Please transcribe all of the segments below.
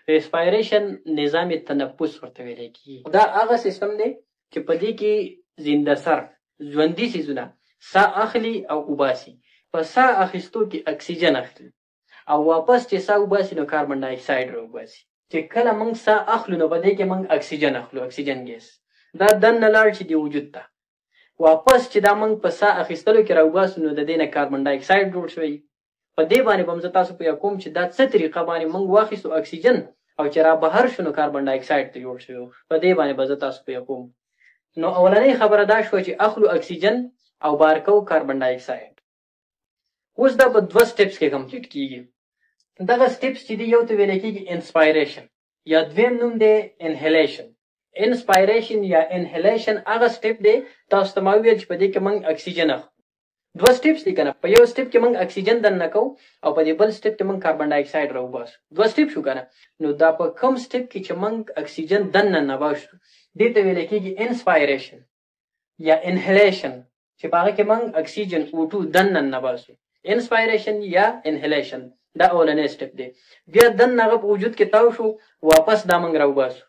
ریسپایریشن نظام تنفس ورته ویل کیږي. دا هغه سیستم دی چې په دې کې زنده سر ژوندي څیزونه ساه اخلي او وباسي. په ساه اخیستو کې اکسیجن اخلي او واپس چې ساه وباسي نو کاربن ډای اکساید راوباسي. چې کله موږ ساه اخلو نو په دې کې موږ اکسیجن اخلو، اکسیجن ګیس. دا دننه لاړ چې د وجود ته واپس چې دا موږ په ساه اخیستلو کې راوباسو نو د دې نه کاربن ډای اکساید جوړ شوی. په دې باندې به زه تاسو پوه کوم چې دا څه طریقه باندې موږ واخیستو اکسیجن او چې را بهر شو نو کاربن ډای اکساید ته جوړ شوی. په دې باندې به زه تاسو پوه کوم. نو اولنۍ خبره دا شوه چې اخلو اکسیجن او بهر کوو کاربن ډای اکساید. اوس دا په 2 سټیپس کې کمپلیټ کیږي. دغه سټیپس چې دی یو ته ویل کیږي انسپایریشن یا دویم نوم دی انهلیشن. انسپایریشن یا انهلیشن هغه سټیپ دی تاسو ته ما ویل چې په دې کې موږ اکسیجن اخلو. 2 سټیپس دي کنه. په یو سټیپ کې موږ اکسیجن دننه کوو او په دې بل سټیپ کې موږ کاربن ډای اکساید راوباسو. 2 سټیپ شو کنه. نو دا په کوم سټیپ کې چې موږ اکسیجن دننه باسو دې ته ویل کیږي انسپایریشن یا انهلیشن چې په هغه کې موږ اکسیجن O2 دننه باسو. انسپایریشن یا انهلیشن دا اولنې سټیپ دی. بیا دننه هغه په وجود کې تاو شو واپس دا موږ راوباسو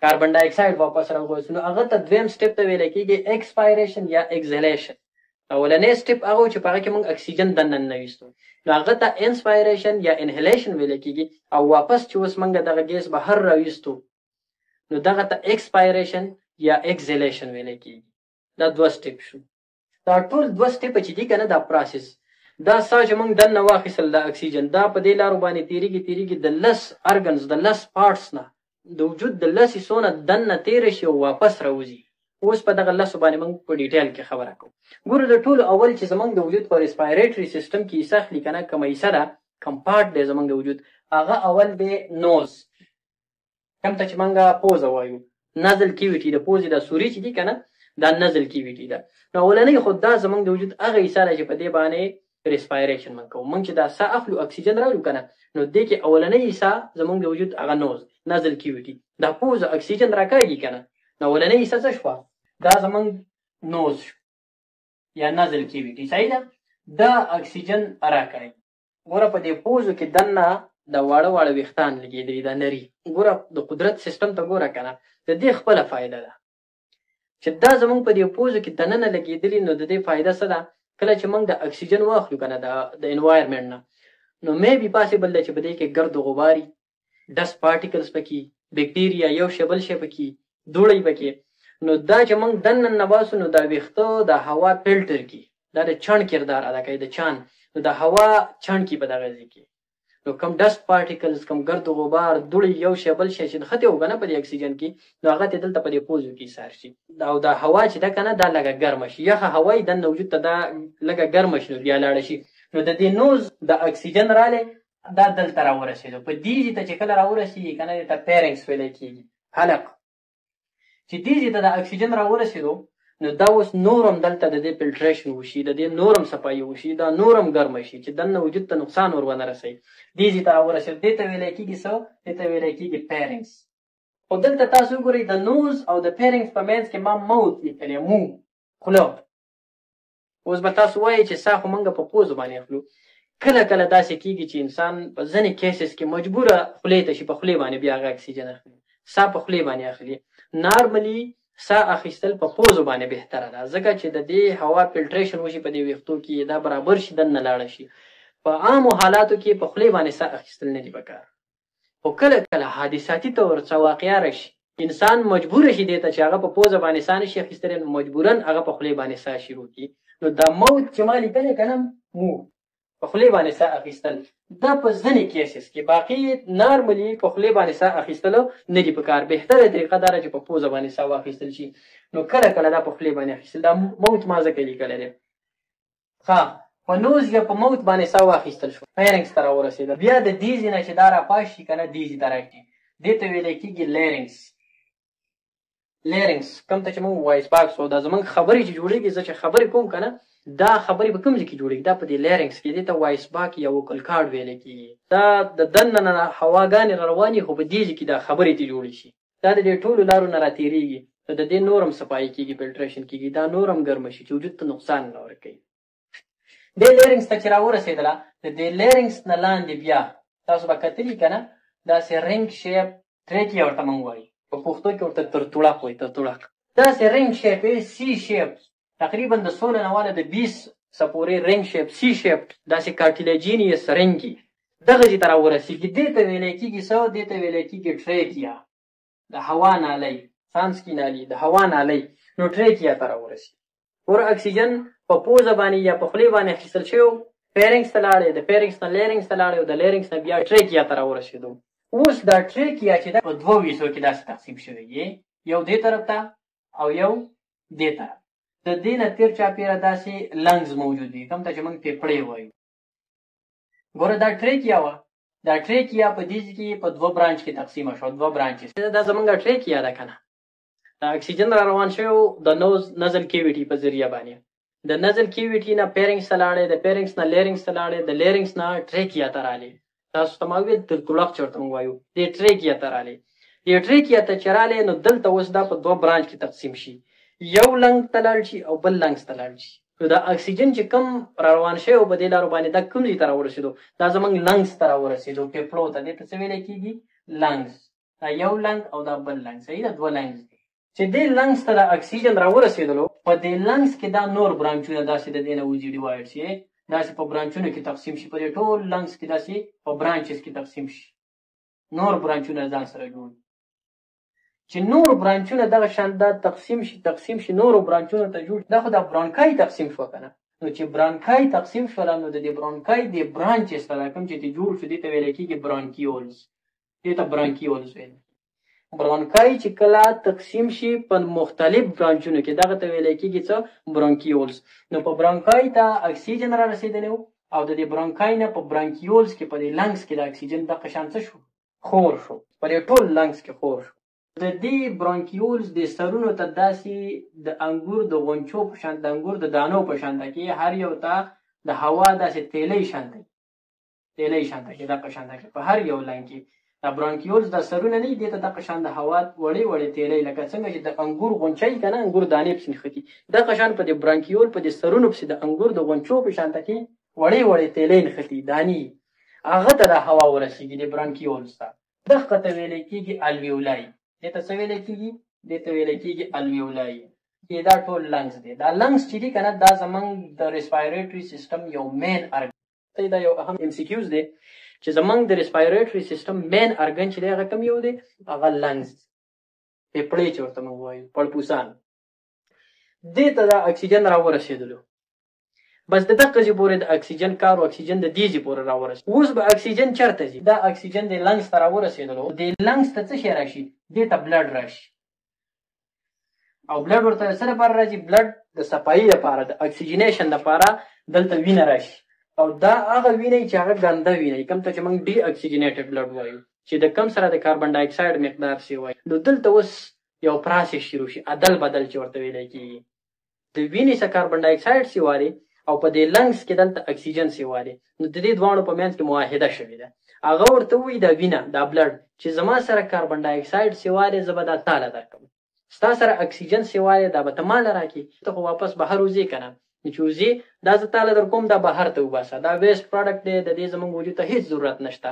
کاربن ډای اکساید واپس راوباسو. نو هغه ته دویم سټیپ ته ویل کیږي ایکسپایریشن یا اکسهلیشن. اولنې سټیپ هغه چې په هغه کې موږ اکسیجن دننه ویستو نو هغه ته انسپایریشن یا انهلیشن ویل کیږي او واپس چې اوس موږ دغه ګیس بهر راویستو نو دغه ته ایکسپایریشن یا اکسهلیشن ویل کیږي. دا 2 سټیپ شو. دا ټول 2 سټیپ چې دي کنه دا پروسس دا ساه چې موږ دننه واخیستل د اکسیجن دا په دې لارو باندې تیریږي د لس ارګنز د لس پارټس نه د وجود د لس حصو نه دننه تیر شي او واپس راوځي. اوس په دغه لسو باندې موږ په ډیټیل کې خبره کوو. ګورو د ټولو اول چې زموږ د وجود په ریسپایریټري سیستم کې حصه اخلي کنه کومه حصه ده کوم پارټ دی زموږ د وجود هغه اول دی نوز کوم ته چې موږ پوزه وایو. نزل کیویټي د پوزې د سوري چې دي کنه دا نزل کیویټي ده. نو اولنۍ خو دا زموږ د وجود هغه حصه ده چې په دې باندې ریسپایریشن موږ کوو. موږ چې دا ساه اخلو اکسیجن راوړو کنه نو دې کې اولنۍ حصه زموږ د وجود هغه نوز نزل کیویټي دا پوزه اکسیجن راکاږي کنه نو اولنۍ حصه څه شوه دا زموږ نوز شو یا نزل کیویټي. صحیح ده. دا اکسیجن راکاږي. ګوره په دې پوزو کې دننه د واړه واړه ویښتان لګېدلي دا نري. ګوره د قدرت سیستم ته ګوره کنه د دې خپله فایده ده چې دا زموږ په دې پوزو کې دننه لګېدلي. نو د دې فایده څه ده کله چې موږ د اکسیجن واخلو کنه د انوایرمنټ نه نو مې بي پاسبل ده چې په دې کې ګرد غباري ډست پارټیکلز پکې بیکټیریا یو شی بل شی پکې دوړی پکې. نو دا چې موږ دننه باسو نو دا ویښته د هوا فلټر کې دا د چڼ کردار ادا کوي. د چان نو د هوا چڼ کې په دغه ځای کې نو کم ډست پارټیکلز کم ګرد غبار دوړی یو شی بل شی چې نښتې وګنه په دې اکسیجن کې نو هغه ته دلته په دې پوزو کې ایسار شي او دا هوا چې ده کنه دا لږه ګرمه شي یخه هوا یې دننه وجود ته دا لږه ګرمه شي نو بیا لاړه شي. نو د دې نوز د اکسیجن رالی دا دلته راورسېدو. په دې ځای ته چې کله راورسېږي کنه دې ته پیرنګس ویلی کېږي حلق. چې دې ځای ته د اکسیجن راورسېدو نو دا اوس نورم دلته د دې فلټریشن وشي د دې نورم صفایي وشي دا نورم ګرمه شي چې دننه وجود ته نقصان ور ونه رسوي. دې ځای ته راورسېدو دې ته ویلی کېږي څه دې ته ویلی کېږي پیرنګس. خو دلته تاسو وګورئ د نوز او د پیرنګس په منځ کې ما موت لیکلی مو خوله. اوس به تاسو وایئ چې ساه خو موږ په پوزو باندې اخلو. کله کله داسې کېږي چې انسان په ځینې کیسز کې مجبوره خولې ته شي په خولې باندې بیا هغه اکسیجن اخلي ساه په خولې باندې اخلي. نارملي ساه اخیستل په پوزو باندې بهتره ده ځکه چې د دې هوا فلټریشن وشي په دې ویښتو کې دا برابر شي دننه لاړه شي. په عامو حالاتو کې په خولې باندې ساه اخیستل نه دي پکار. خو کله کله حادثاتي طور څه واقعه راشي انسان مجبور شي دې ته چې هغه په پوزه باندې ساه نشي اخیستلی نو مجبورا هغه په خولې باندې ساه شروع کړي. نو دا موت چې ما لیکلی که نه مو په خولې باندې ساه اخیستل دا په ځینې کیسز کې باقي نارملي په خولې باندې ساه اخیستلو نه دي پکار. بهتره طریقه دا ده چې په پوزه باندې ساه واخیستل شي. نو کله کله دا په خولې باندې اخیستل دا موت ما ځکه لیکلی دی. ښه په نوز یا په موت باندې ساه واخیستل شو پیرنګس ته راورسېده. بیا د دې ځای نه چې دا راپاس شي که نه دې ځای ته راشي دې ته ویلی کېږي لیرنګس. لیرنګس کوم ته چې موږ وایس باکس او دا زموږ خبرې چې جوړېږي زه چې خبرې کوم که نه دا خبرې په کوم ځای کې جوړېږي دا په دې لیرنګس کې دې ته وایس باک یا وکل کارډ ویلی کېږي. دا د دننه نه هواګانې را روانې خو په دې ځای کې دا خبرې ته جوړې شي دا د دې ټولو لارو نه راتېرېږي نو د دې نورم صفایي کېږي فلټریشن کېږي دا نورم ګرمه شي چې وجود ته نقصان نه ورکوي. دې لیرنګس ته چې راورسېدله د دې لیرنګس نه لاندې بیا تاسو به کتلي که نه داسې رنګ شیپ ټریکیا ورته موږ وایو، په پښتو کې ورته ترتوړک وایي. ترتوړک داسې رنګ شیپ سی شیپ، تقریبا د 16 نه واله د 20 سپورې رنګ شیپ سی شیپ، داسې کارټیلیجینیس رنګي دغه ځای ته راورسېږي. دې ته ویلی کېږي څه؟ دې ته ویلی کېږي ټریکیا، د هوا نالۍ، سانسکي نالۍ، د هوا نالۍ. نو ټریکیا ته راورسېږي. ور اکسیجن په پوزه باندې یا په خولې باندې اخیستل شوی، فیرنګس ته لاړې، د فیرنګس نه لیرنګس ته لاړې، او د لیرنګس نه بیا ټریکیا ته راورسېدو. اوس دا ټریکیا چې ده په 2 حصو کې داسې تقسیم شوی دی، یو دې طرف ته او یو دې طرف. د دې نه تېر چاپېره داسې لنګز موجود دي، کوم ته چې موږ پېپړې وایو. ګوره دا ټریکیا وه، دا ټریکیا په دې کې په 2 برانچ کې تقسیمه شوه، 2 برانچز. دا زمونږ ټریکیا ده که نه، دا اکسیجن را روان شوی د نزل کیویټي په ذریعه باندې، د نزل کیویټي نه پیرنګس ته لاړې، د پیرنګس نه لیرنګس ته لاړې، د لیرنګس نه ټریکیا ته رالې. تاسو ته ما ویل ترتوړک چې ورته موږ وایو، دې ټریکیا ته رالې. دې ټریکیا ته چې رالې نو دلته اوس دا په 2 برانچ کې تقسیم شي، یو لنګ ته لاړ شي او بل لنګس ته لاړ شي. نو دا اکسیجن چې کم را روان شوی په دې لارو باندې دا کوم ځای ته راورسېدو؟ دا زموږ لنګس ته راورسېدو، پېپړو ته. دې ته څه ویلی کېږي؟ لنګس. دا یو لنګ او دا بل لنګ، صحیح ده، 2 لنګس دي. چې دې لنګس ته د اکسیجن راورسېدلو، په دې لنګس کې دا نور برانچونه داسې د دې نه وځي ډیوایډ شي، داسې په برانچونو کې تقسیم شي، په دې ټول لنګس کې داسې په برانچز کې تقسیم شي، نور برانچونه ځان سره جوړ. چې نور برانچونه دغه شان دا تقسیم شي نورو برانچونو ته جوړ. دا خو د برانکای تقسیم شو که نه؟ نو چې برانکای تقسیم شول، نو د دې برانکای د برانچز سره کوم چې جوړ شو دې ته ویلی کېږي برانکیولز. دې ته برانکیولز ویل. برانکای چې کله تقسیم شي په مختلف برانچونو کې، دغه ته ویلی کېږي څه؟ برانکیولز. نو په برانکای ته اکسیجن را رسېدلی و، او د دې برانکای نه په برانکیولز کې په دې لنګس کې د اکسیجن دغه شان څه شو؟ خور شو، په دې ټول لنګس کې خور شو. د دې برانکیولز د سرونو ته داسې د انګور د غونچو په شان، د انګور د دانو په شانته کې، هر یو ته د هوا داسې تیلی شانته کې، تیلی شانته کې، دغه شانته کې په هر یو لنګ کې دا برانکیولز د سرونه نه دي، دې ته دغه شان د هوا وړې وړې تیلی، لکه څنګه چې د انګور غونچه وي که نه، انګور دانې پسې نښتي، دغه شان په دې برانکیول په دې سرونو پسې د انګور د غونچو په شانته کې وړې وړې تیلی نښتي، دانې، هغه ته د هوا ورسېږي د برانکیولز ته. دغه ته ویلی کېږي الویولای. دې ته څه ویلی کېږي؟ دې ته ویلی کېږي الویولای. دا ټول لنګس دی. دا لنګس چې دي که نه، دا زموږ د ریسپایریټري سیسټم یو مین ارګن. دا یو اهم MCQs دی چې زموږ د ریسپایریټري سیسټم مین ارګن چې دی هغه کوم یو دی؟ هغه لنګس دی، پېپړې چې ورته موږ وایو، پړپوسان. دې ته دا اکسیجن راورسېدلو، بس د دغه ځای پورې د اکسیجن کار او اکسیجن د دې ځای پورې راورسېد. اوس به اکسیجن چېرته ځي؟ دا اکسیجن د لنګس ته راورسېدلو، دې لنګس ته څه شی راشي؟ دې ته بلډ راشي. او بلډ ورته څه لپاره راځي؟ بلډ د صفایي لپاره، د اکسیجنیشن لپاره دلته وینه راشي. او دا هغه وینه چې هغه ګنده وینه، کوم ته چې موږ ډي اکسیجنیټډ بلډ وایو، چې د کم سره د کاربن ډای اکساید مقدار سی وایي. نو دلته اوس یو پروسس شروع شي، عدل بدل چې ورته ویلی کېږي. د وینې څخه کاربن ډای اکساید سی واري، او په دې لنګس کې دلته اکسیجن سی واري. نو د دې دواړو په منځ کې معاهده شوې ده. هغه ورته وایي دا وینه، دا بلډ چې زما سره کاربن ډای اکساید سی واري، زه به دا تاله درکړم. ستا سره اکسیجن سی واري، دا به ته ماله راکړې. ته خو واپس بهر وځې که نه؟ چې وځې دا زه تاله در کوم، دا بهر ته وباسه، دا ویسټ پروډکټ دی، د دې زموږ وجود ته هېڅ ضرورت نشته.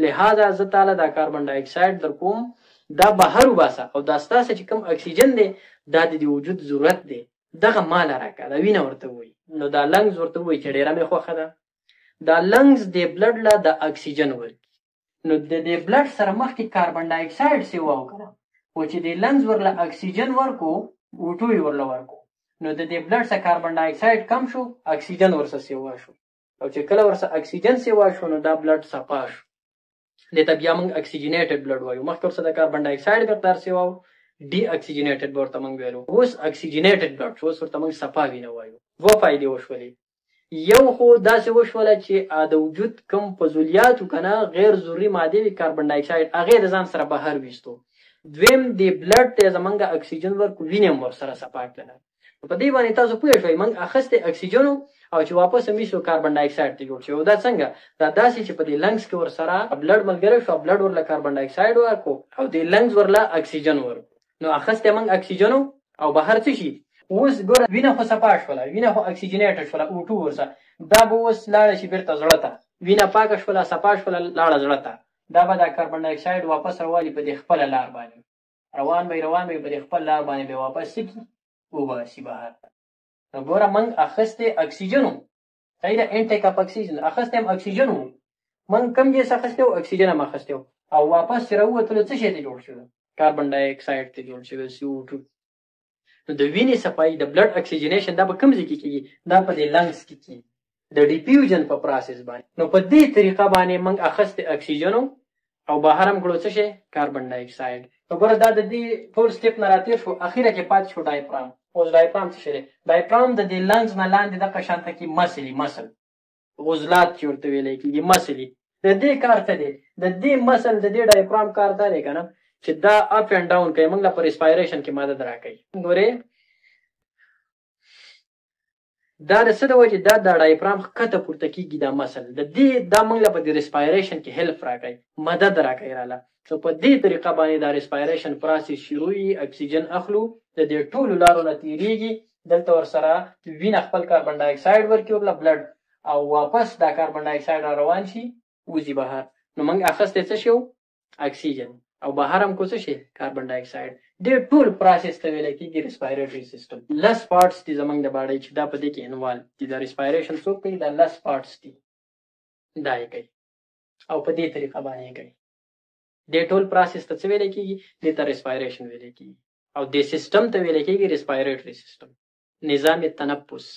لہذا زه تاله دا کاربن ډای اکساید در کوم، دا بهر وباسه، او دا ستاسې چې کوم اکسیجن دی دا د دې وجود ضرورت دی، دغه ماله راکړه. دا وینه ورته وایي. نو دا لنګز ورته وایي چې ډېره مې خوښه ده. دا لنګز د بلډ له د اکسیجن ورکړي. نو د دې بلډ سره مخکې کاربن ډای اکساید سیوا وکړه، خو چې د لنګز ورله اکسیجن ورکو، O2 یې ورله ورکو، نو د دې بلډ څخه کاربن ډای اکساید کم شو، اکسیجن ورسره سیوا شو. او چې کله ورسره اکسیجن سیوا شو، نو دا بلډ صفا شو. دې ته بیا موږ اکسیجنیټډ بلډ وایو. مخکې ورسره د کاربن ډای اکساید مقدار سیوا و، ډي اکسیجنیټډ به ورته موږ ویلو. اوس اکسیجنیټډ بلډ شو، اوس ورته موږ صفا وینه وایو. 2 فایدې وشولې. یو خو داسې وشوله چې د وجود کوم فضولیاتو که نه، غیر ضروري مادې وي، کاربن ډای اکساید، هغې د ځان سره بهر ویستو. دویم دې بلډ ته زمونږ اکسیجن ورکړو، وینې هم ورسره صفا کړله. په دې باندې تاسو پوه شئ، موږ اخیستی اکسیجن او چې واپس هم ایسو کاربن ډای اکساید ته جوړ شي. او دا څنګه؟ دا داسې چې په دې لنګس کې ورسره بلډ ملګری شو، بلډ ورله کاربن ډای اکساید ورکړو او دې لنګز ورله اکسیجن ورکړو. نو اخیستی موږ اکسیجن او بهر څه شي؟ اوس ګوره وینه خو صفا شوله، وینه خو اکسیجنیټډ شوله، O2 ورسره. دا به اوس لاړه شي بېرته زړه ته، وینه پاکه شوله، صفا شوله، لاړه زړه ته. دا به دا کاربن ډای اکساید واپس راوالي په دې خپله لار باندې روان به په دې خپل لار باندې به واپس څه کړي وباسي بهر ته. نو ګوره موږ اخیستی اکسیجن وو، صحیح ده، انټیک اف اکسیجن اخیستی هم اکسیجن وو، موږ کوم ځای څخه اخیستی وو اکسیجن هم اخیستی وو او واپس چې راووتلو څه شی ته جوړ شوی کاربن ډای اکساید ته جوړ شوی CO2. نو د وینې صفایي د بلډ اکسیجنیشن دا به کوم ځای کې کېږي؟ دا په دې لنګس کې کېږي د ډیفیوژن په پروسس باندې. نو په دې طریقه باندې موږ اخیستی اکسیجن او بهر هم کړو څه شی کاربن ډای اکساید. نو ګوره دا د دې ټول سټپ نه راتېر شو، اخیره کې پاتې شو ډایفرام. اوس ډایفرام څه شی دی؟ ډایفرام د دې لنګز نه لاندې دغه شانته کې مسل عضلات چې ورته ویلی کېږي مسلې. د دې کار څه دی؟ د دې مسل د دې ډایفرام کار دا دی که نه چې دا اپ اینډ ډاون کوي، موږ له په ریسپایریشن کې مدد راکوي. ګورې دا د څه د وجې دا د ډایفرام ښکته پورته کېږي دا مسل د دې دا موږ له په دې ریسپایریشن کې هیلپ راکوي، مدد راکوي راله. نو په دې طریقه باندې دا ریسپایریشن پروسس شروع وي، اکسیجن اخلو د دې ټولو لارو نه تېرېږي، دلته ورسره وینه خپل کاربن ډای اکساید ورکړي ورله بلډ او واپس دا کاربن ډای اکساید را روان شي وځي بهر. نو موږ اخیستی څه شی اکسیجن او بهر هم کو څه شی کاربن ډای اکساید. دې ټول پروسس ته ویلی کېږي ریسپایریټري سیسټم. لس پارټس دي زموږ د باډۍ چې دا په دې کې انوالو دي. دا ریسپایریشن څوک کوي؟ دا لس پارټس دي، دا یې کوي او په دې طریقه باندې یې کوي. دې ټول پروسس ته څه ویلی کېږي؟ دې ته ریسپایریشن ویلی کېږي او دې سیسټم ته ویلی کېږي ریسپایریټري سیسټم، نظام تنفس.